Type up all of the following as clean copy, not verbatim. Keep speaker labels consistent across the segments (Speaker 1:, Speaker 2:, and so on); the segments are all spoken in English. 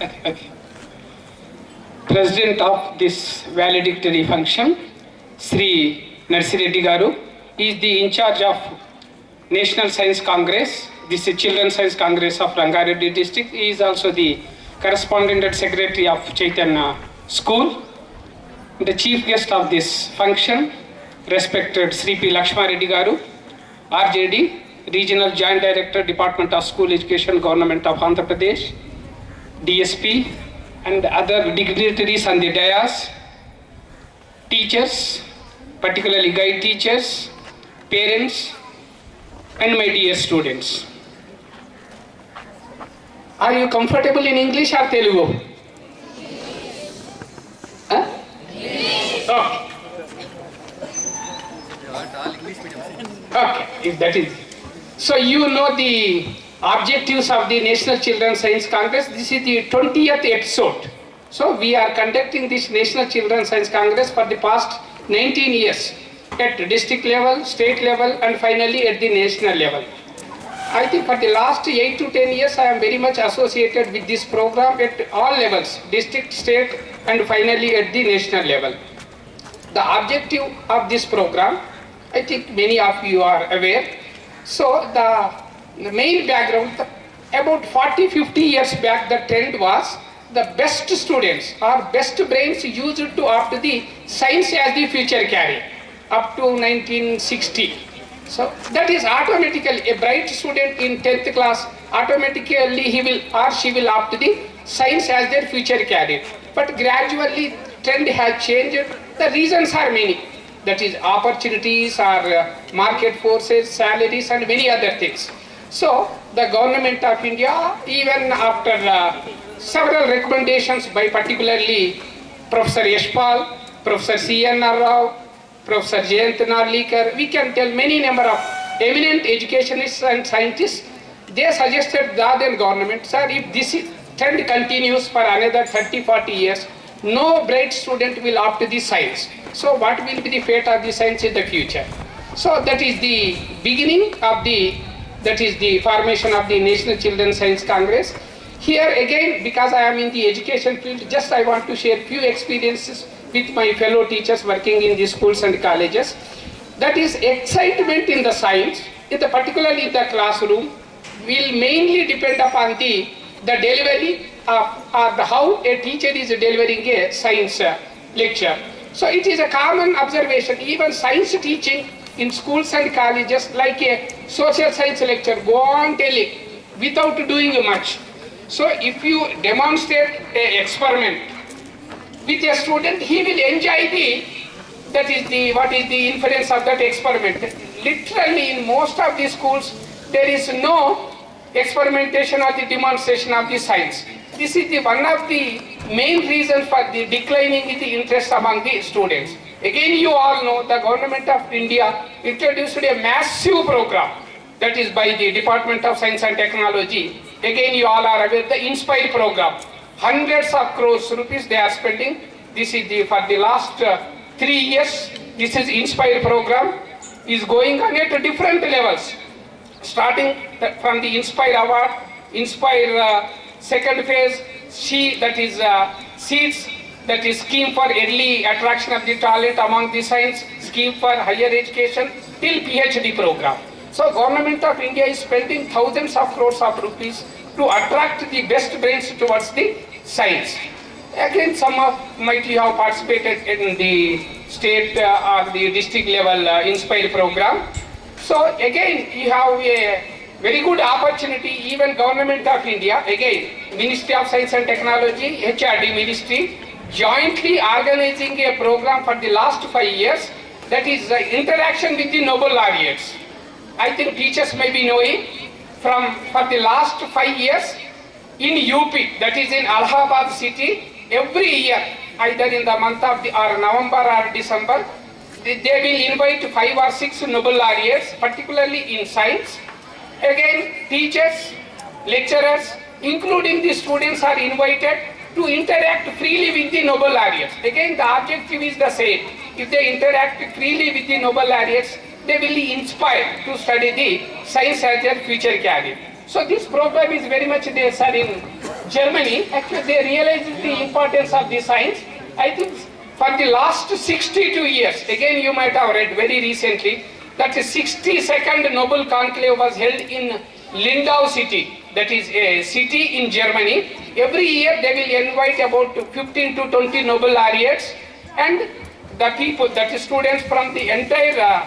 Speaker 1: Okay. President of this valedictory function, Sri Narsireddy Garu, is the in charge of National Science Congress. This is Children's Science Congress of Rangareddy district. He is also the correspondent and secretary of Chaitanya School. The chief guest of this function, respected Sri P. Lakshma Reddy Garu, RJD, Regional Joint Director, Department of School Education, Government of Andhra Pradesh, DSP, and other dignitaries on the dais, teachers, particularly guide teachers, parents, and my dear students. Are you comfortable in English or Telugu? Huh? Okay. Okay, if that is. So you know the objectives of the National Children's Science Congress. This is the 20th episode. So we are conducting this National Children's Science Congress for the past 19 years at district level, state level, and finally at the national level. I think for the last 8 to 10 years I am very much associated with this program at all levels, district, state, and finally at the national level. The objective of this program, I think many of you are aware. So the main background, about 40-50 years back, the trend was the best students or best brains used to opt the science as the future career up to 1960. So that is automatically a bright student in 10th class, automatically he will or she will opt the science as their future career. But gradually trend has changed. The reasons are many. That is opportunities or market forces, salaries, and many other things. So the government of India, even after several recommendations by particularly Professor Yashpal, Professor C.N.R. Rao, Professor Jayant Narlikar, we can tell many number of eminent educationists and scientists, they suggested that the government, sir, if this trend continues for another 30-40 years, no bright student will opt the science. So what will be the fate of the science in the future? So that is the beginning of that is the formation of the National Children's Science Congress. Here again, because I am in the education field, just I want to share few experiences with my fellow teachers working in the schools and colleges. That is excitement in the science, particularly in the classroom, will mainly depend upon the delivery of how a teacher is delivering a science lecture. So it is a common observation, even science teaching in schools and colleges, like a social science lecture, go on telling without doing much. So if you demonstrate an experiment with a student, he will enjoy what is the inference of that experiment. Literally in most of the schools, there is no experimentation or the demonstration of the science. This is one of the main reasons for the declining in the interest among the students. Again, you all know the government of India introduced a massive program, that is by the Department of Science and Technology. Again, you all are aware, the Inspire program. Hundreds of crores rupees they are spending. This is for the last 3 years. This is Inspire program is going on at different levels. Starting from the Inspire Award, Inspire second phase, that is SEEDS, that is scheme for early attraction of the talent among the science, scheme for higher education, till PhD program. So government of India is spending thousands of crores of rupees to attract the best brains towards the science. Again, some of might you have participated in the state or the district level Inspire program. So again, you have a very good opportunity, even government of India, again, Ministry of Science and Technology, HRD Ministry, jointly organizing a program for the last 5 years, that is interaction with the Nobel laureates. I think teachers may be knowing, for the last 5 years, in UP, that is in Allahabad city, every year, either in the month of November or December, they will invite 5 or 6 Nobel laureates, particularly in science. Again, teachers, lecturers, including the students, are invited to interact freely with the Nobel laureates. Again, the objective is the same. If they interact freely with the Nobel laureates, they will be inspired to study the science as their future career. So this program is very much there, sir, in Germany, actually they realized the importance of the science. I think for the last 62 years, again you might have read very recently, that the 62nd Nobel Conclave was held in Lindau city, that is a city in Germany. Every year they will invite about 15 to 20 Nobel laureates, and the people, that is students from the entire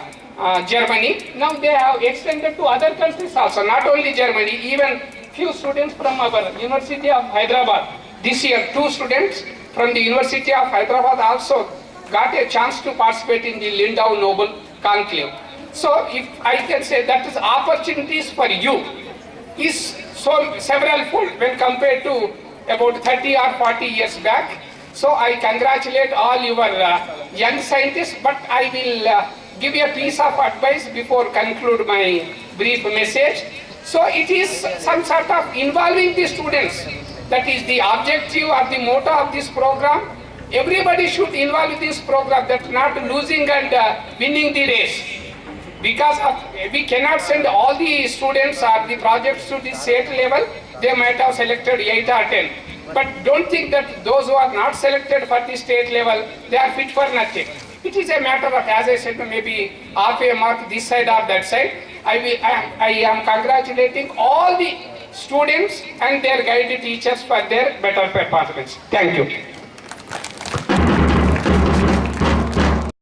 Speaker 1: Germany. Now they have extended to other countries also, not only Germany, even few students from our University of Hyderabad. This year 2 students from the University of Hyderabad also got a chance to participate in the Lindau Nobel Conclave. So if I can say that is opportunities for you is so several fold when compared to about 30 or 40 years back. So I congratulate all your young scientists, but I will give you a piece of advice before conclude my brief message. So it is some sort of involving the students. That is the objective or the motto of this program. Everybody should involve in this program, that not losing and winning the race. Because we cannot send all the students or the projects to the state level, they might have selected 8 or 10. But don't think that those who are not selected for the state level, they are fit for nothing. It is a matter of, as I said, maybe half a mark this side or that side. I am congratulating all the students and their guided teachers for their better performance. Thank you.